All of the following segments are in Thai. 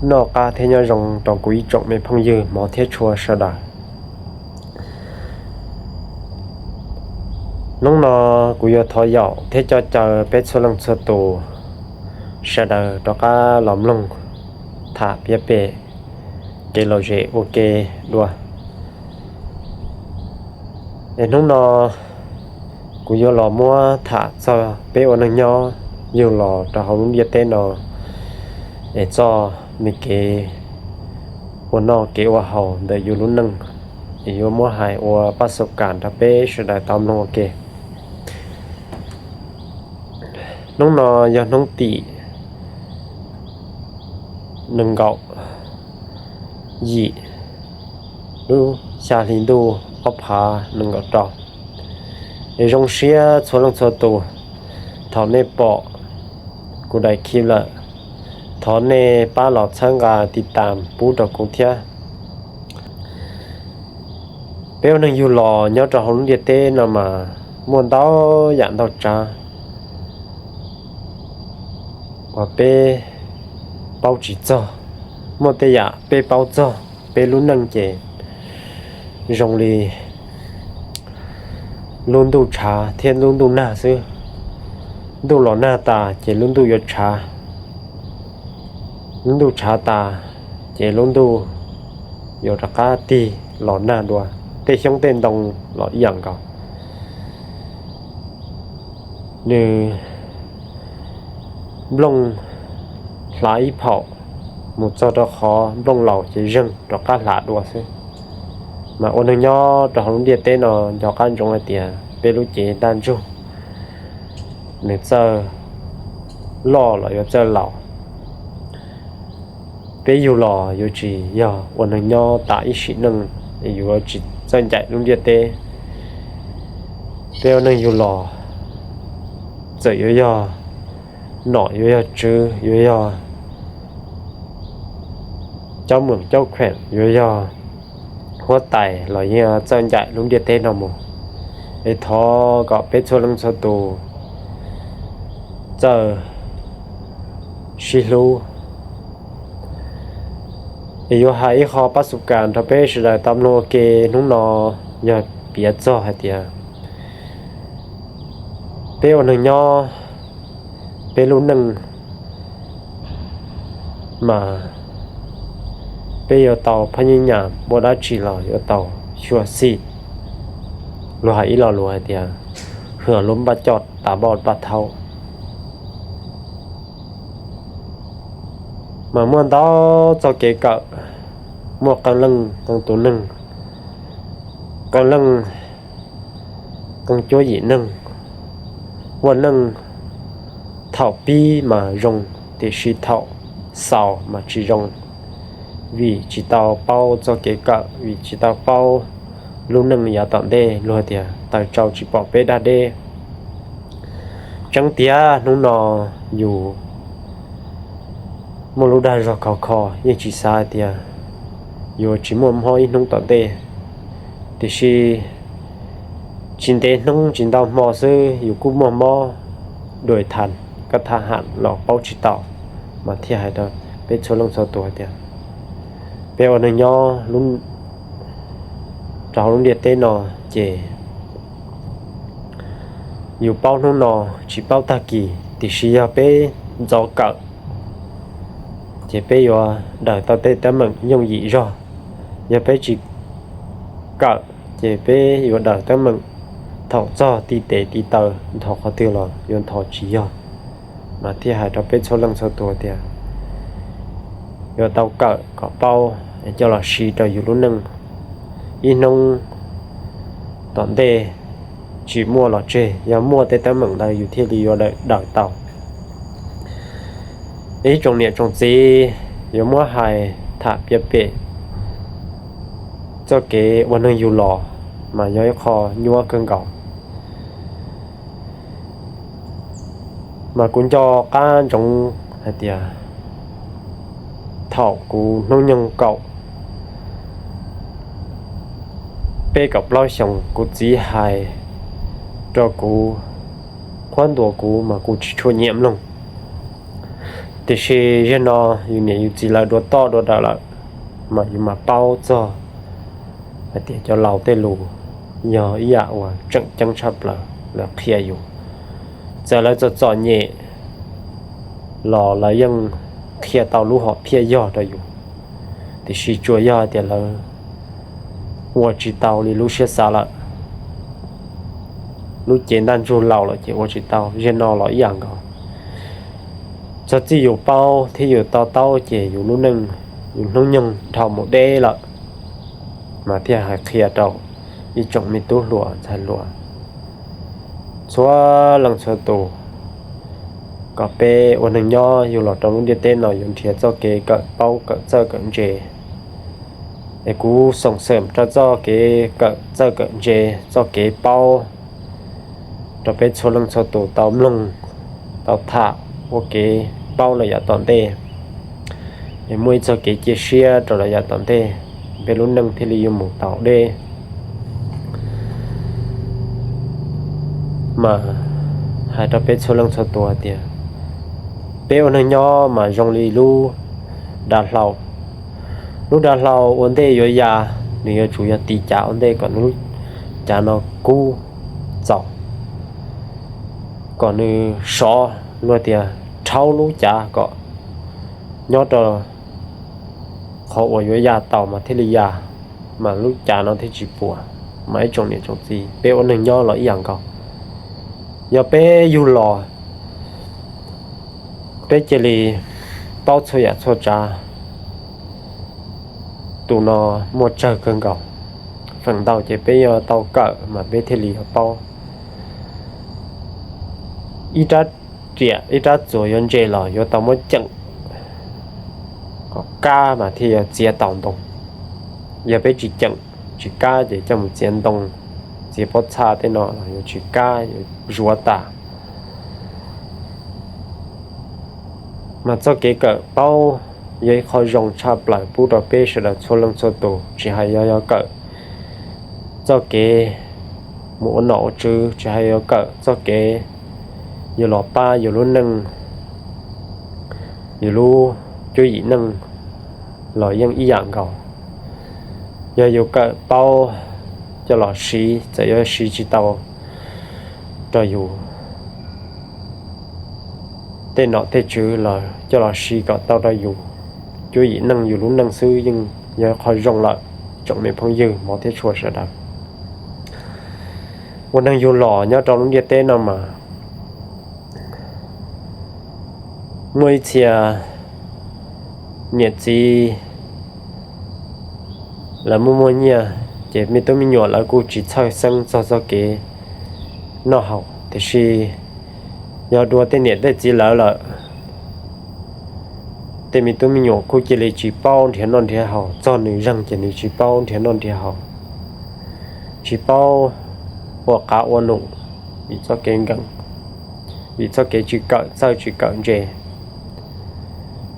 nọ ca thế nhau rong trong quý trọng mấy phong dư mỏ thiết chua sơ đà nông nọ quý yo thọ dạo thế cho chờ bé số lăng sơ tù sơ đà đó ca lỏm lông thả bia bể cái lò dễ ok đùa để nông nọ quý yo lò mua thả cho bé ôn năng nhau nhiều lò cho họ muốn biết tên nọ để cho mình cái ôn nọ cái hoa hậu để yêu luôn nâng yêu mua hài hoa bắt sốc cản thà bé sẽ đại tâm nông ok nông nọ giờ nông tỉ nâng gạo dị đu xa hình đu ốp hà nâng gạo trò để rong xia số lăng số tù thọ nê bỏกูได้คลิปละถอนในป้าหลอดช่างกาติดตามปูดอกกงเทียเป้วนึงอยู่หล่อยอดจะหงเดียเต้นำมามวนเต้าอย่างเต้าจ้าว่าเป้เป้าจีจ้ามวนเตยะเป้เป้าจ้าเป้ลุ้นนังเจรงลีลุ้นดูชาเทียนลุ้นดูหน้าซื้อดูหล่อหน้าตาเจลุ้นดูยศชาลุ้นดูชาตาเจลุ้นดูยศกาตีหล่อหน้าดัวเตช่องเต้นตรงหล่ออย่างก่อนหนึ่งบลงหลายเผาหมุดจอดคอบลงเหล่าเจยึงดอกกาหลาดัวซิมาโอนย่อดอกลุ้นเดียเต้นดอกการจงไอเตียเปรุเจดันจูnên giờ lò là giờ lò bây giờ lò giờ chỉ giờวันนึงย่อตาอีสินึงอยู่จิสนใจลุงเดียเต้เดี๋ยวนึงอยู่ลอจะอยู่ย่อหน่ออยู่ย่อจื้ออยู่ย่อเจ้าเมืองเจ้าแขวนอยู่ย่อหัวไตหล่อเนี่ยสนใจลุงเดียเต้นอหมู่ไอ้ท้อก็เป็ดชวนลังสตูgiờ xí lưu yêu hai khó bắt sụp cản thà bé sẽ lại tâm lo kê nung nọ giờ biết cho hai tia bé ở nơi nhỏ bé luôn nâng mà bé ở tàu phanh nhà bộ đã chỉ là ở tàu chùa xì lo hai lo lo hai tia hửa lốm bắt chọt tả bọt bắt thâu mà muốn đó cho kế cỡ một con lưng con tủ nâng con lưng con chúa dị nâng quân nâng thảo pi mà rồng thì suy thảo sào mà chỉ rồng vì chỉ tao bao cho kế cỡ vì chỉ tao bao lúc nâng nhà tận đê luôn thì tao trâu chỉ bỏ bê đa đê chẳng tía nó nọ dù một lúc đã rồi khó nhưng chỉ sai thì dù chỉ muốn hỏi nông tọt đê thì khi chính tế nông chính tàu mò sư dù cũng mò đuổi thành các thà hạn lọ bao chỉ tàu mà thi hại đó biết số lông số tuổi thì bé ở nơi nhỏ luôn cháu luôn điệt tên nọ chè dù bao nông nọ chỉ bao ta kỳ thì khi bé gió cỡ chỉ bây giờ đợi tao tới tấm mừng nhung dị rồi giờ bây chỉ cỡ chỉ bây giờ đợi tấm mừng thọ cho tí tệ tí tờ thọ khó tiêu rồi yon thọ chỉ rồi mà thi hại đó bây số lần số tuổi thì giờ tao cỡ có bao để cho là xì rồi dù luôn nâng in nông toàn đề chỉ mua là chê giờ mua tới tấm mừng đây dù thiết lý đợi tàu ý trong niệm trong gì yếu mua hài thả bia bể cho cáiวันนึงอยู่หล่อmàย้อยคอยัวเกินเก่าmà cũng cho cá trong hai tia thảo của nông nhân cậu bê cặp lo xong của chỉ hài cho của khoan đồ của mà của chỉ chua nhiệm luôn แต่เชยนออยู่เนี่ยอยู่จีละดัวต่อดัวดาละมาอยู่มาเป้าจ้อแต่เดี๋ยวจะเราได้รู้ยออียะว่าจังชับละแล้วเคลียร์อยู่จะแล้วจะจอดเนี่ยรอแล้วยังเคลียร์เตารู้หอเพียยอได้อยู่แต่ชีจัวยอเดี๋ยวเราหัวจีเตา里รู้เสียสาละรู้เจนด้านจูเราละเจ้าหัวจีเตาเย็นนอหล่ออย่างก็จะจีอยู่เป้าที่อยู่เตาเจอยู่นู้นนึงอยู่นู้นยังทำหมดได้ละมาที่หาเคลียร์เตาอีจงมีตู้หลัวใช่หลัวชัวหลังชัวตูก็เปวันหนึ่งย่ออยู่หลอดตรงนู้นเดียเต้นหน่อยอยู่เทียเจ้าเกก็เป้าก็เจ้าก็เจไอ้กูส่งเสริมเจ้าเกก็เจ้าก็เจเจ้าเกเป้าจะเป็นชัวหลังชัวตูเตาลงเตาถาโอเคเป้าระยะตอนเต้ไอ้มวยเจ้าเกเจเชียตัวระยะตอนเต้เป็นรุ่นหนึ่งที่รีอยู่หมู่เต่าเด้มาหายตัวเป็นชัวหลังชัวตัวเดียเป้วันนึงย่อมาจงรีรู้ดาเรารู้ดาเราวันเต้ยอยาเนี่ย主要ตีจ่าวันเต้ก่อนรู้จ่าเนาะกู้เจ้าก่อนนึงสอรัวเดียเท่ารู้จ่าก็ย่อตัวเขาอวยยาเต่ามาเทลียามารู้จ่าเนาะที่จีปัวไม่จงเนี่ยจงจีเป้วันนึงย่อหล่ออย่างก็อย่าเป้อยู่หล่อเป้เจลีเป้าเฉยโชจาตูนอหมดเจอเกินเก่าฝั่งเต่าเจเป้ยเต่าเก่ามาเป้เทลีเป้าอีจัดเจียอีจัด左右เจหล่อ有เต่าหมดจังก็ก้ามาที่เจียเต่าตรงอย่าไปจีจังจีก้าเจจะหมดเจียนตรงเจียพอชาเต้นนออยู่จีก้าอยู่รัวตามาเจ้าเก๋ก็เป้ายัยเขายงชาปลายผู้ต่อเป้เสด็จชนลงโซโตจะให้ยอก็เจ้าเก๋หมูหนอจื้อจะให้ยอก็เจ้าเก๋อยู่หล่อป้าอยู่รุ่นหนึ่งอยู่รู้จุยหนึ่งหล่อยังอีอย่างเก่ายอยู่ก็เป้าจะหล่อสีจะยอสีจีเตาจะอยู่เต้นเนาะเต้จื้อเลยจะหล่อสีก็เตาได้อยู่จุยนั่งอยู่ลุ้นนั่งซื้อยังยังคอยรองละจงไม่พงยืมหมอเทชัวเสด็จวันนั่งอยู่หล่อเนี่ยตอนลุ้นเดียเต้นมาเมื่อเชียเนี่ยจีแล้วมั่วเนี่ยเจ็บมีตัวมีหยอดแล้วกูจีช่วยซึ่งจะเก๋นอเขาแต่ชียอดัวเต้นเนี่ยได้จีแล้วละแต่มีตัวมีหยอดกูจะเลยจีเป้าเทียนนอนเทียเขาจอหนึ่งรังจะนี่จีเป้าเทียนนอนเทียเขาจีเป้าหัวกาวันหนุ่มมีเจ้าเก่งกันมีเจ้าเก๋จีเก่าเจ้าจีเก่าเจ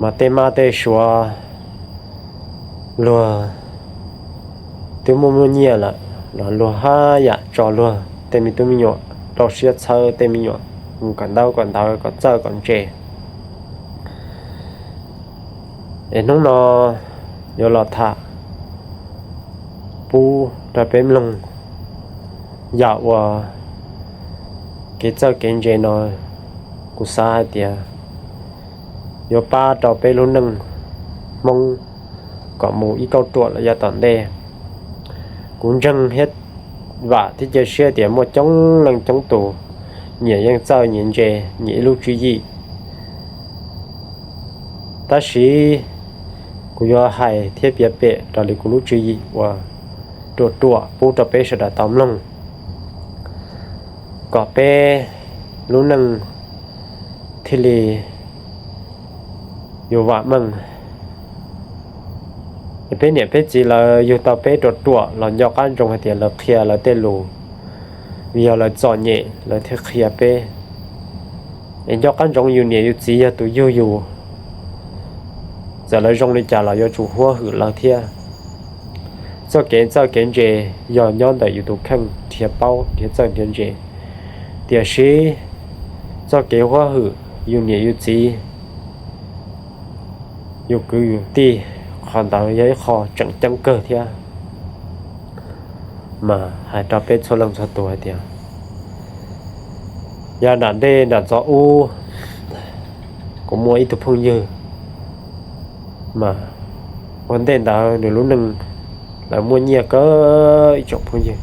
มาเตชัวลัวตัวมัวเนี่ยละลัวห้าอยากจอลัวแต่มีตัวมีหยอดเราเสียเธอแต่มีหยอดก่อนเดาก็เจอก่อนเจเอ็นน้องนอยหลอดท่าปูแต่เป็นลงอยากว่าเกเจอเกนเจนอยกูซาเดียโยป้าต่อไปรุ่นหนึ่งมองก็หมูอีเก้าตัวละยาตอนเดกูจังเฮ็ดว่าที่จะเชื่อเดียหมดจ้องหลังจ้องตัวเนี่ยยังเจ้าเนี่ยเจเนี่ยลูกจุยแต่สิกูยอให้เทียบเปียเปะตอนนี้กูรู้จุยว่าตัวปูต่อไปสุดาตอมลงก็เปรุ่นหนึ่งที่ลีอยู่ว่ามึงเป้เนี่ยเป้จีเราอยู่ต่อเป้ตัวเรายกกันตรงให้เตียเราเคลียร์เราเต้ลูวิเราจอดเนี่ยเราเทเคลียร์เป้ยกกันตรงอยู่เนี่ยอยู่จีตัวอยู่จะเราตรงนี้จะเราอยู่หัวหือเราเทียเจ้าเก๋เจย้อนแต่อยู่ตัวข้างเทียเป้าเทียเจ้าเจเดี๋ยวชี้เจ้าเก๋หัวหืออยู่เนี่ยอยู่จี อยู่คืออยู่ที่ขอนตาย้ายคอจังเกิดเทียมาหายตาเป็ดโซลังโซตัวเดียวยาดันเดดันซออูก็มัวอีตุพงเยอะมาวันเด่นดาวเดี๋ยวรู้หนึ่งแล้วมัวเนี่ยก็อีจบพงเยอะ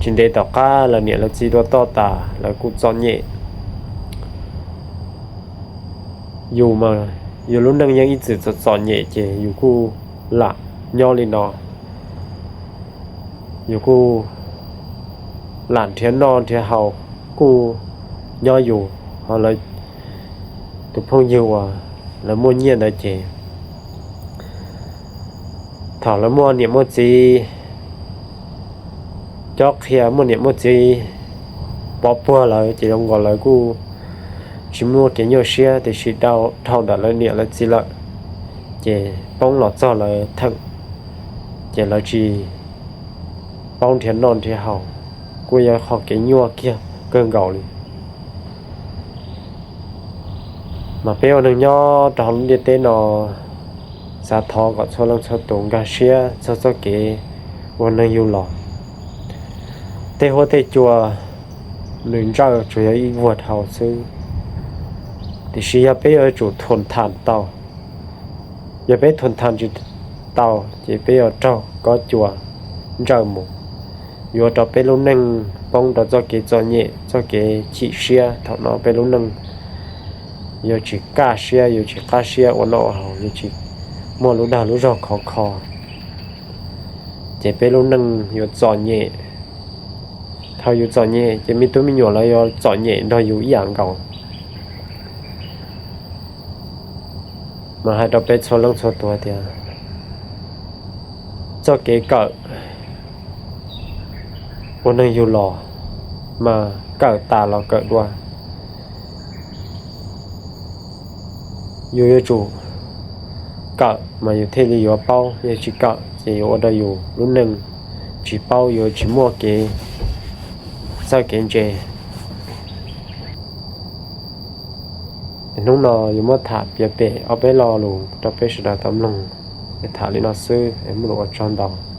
จินเดต่อก้าแล้วเนี่ยแล้วจีตัวต่อตาแล้วกูจอนเย่อยู่มาอยู่รุ่นนึงยังอีจืดสอนเย่เจอยู่กูหลักย่อลินออยู่กูหลานเทียนนอนเทียเฮากูย่ออยู่เฮาเลยตุพงอยู่อ่ะแล้วมัวเนี่ยได้เจถอแล้วมัวเนี่ยมัวจีจอกเฮียมัวเนี่ยมัวจีปอปัวเลยจีลงก่อนเลยกูชิมัวเกี่ยวเชียแต่ชีดาวเท่าดัดเลยเนี่ยแล้วจีละเจป้องหลอดจ่อเลยทั้งเจแล้วจีป้องเทียนนอนเทียเฮากูยังขอเกี่ยวเกี้ยเกินเก่าเลยมาเปียวหนึ่งย่อตอนเดียเต้นอสาทอกับโซลังโซตงกาเชียโซเกวันนึงอยู่หลอเตหัวเตจัวหนึ่งเจ้าจุยอีวัวเท่าซื้อแต่ชียาเปียวจุทนทานเต่าอย่าไปทนทานจุเต่าจะเปียวเจ้าก็จัวเจ้าหมูอยู่ต่อไปลุนึงป้องต่อเจ้าเกจเย่เจ้าเกฉีเชียเท่านั้นไปลุนึงอยู่จีกาเชียอยู่จีกาเชียวันนอเฮาอยู่จีมัวรู้ดารู้รอคอเจไปลุนึงอยู่จอนเย่เท่าอยู่จอนเย่จะมีตัวมีอยู่แล้วอยู่จอนเย่ดอยอยู่อย่างเก่ามาให้เราไปโซลังโซตัวเดียวเจ้าเก๋เกิดวันนึงอยู่หล่อมาเกิดตาเราเกิดด้วยอยู่จู่เกิดมาอยู่เทลีอยู่เป้าอยู่จีเกิดจะอยู่ได้อยู่รุ่นหนึ่งจีเป้าอยู่จีมัวเก๋เจ้าเก๋เจน้องนออยู่มัวถาเปียเปเอาไปรอลงต่อไปสุดาตำลงไปถาลินาซื้อเอ็มหลวงจอนดาว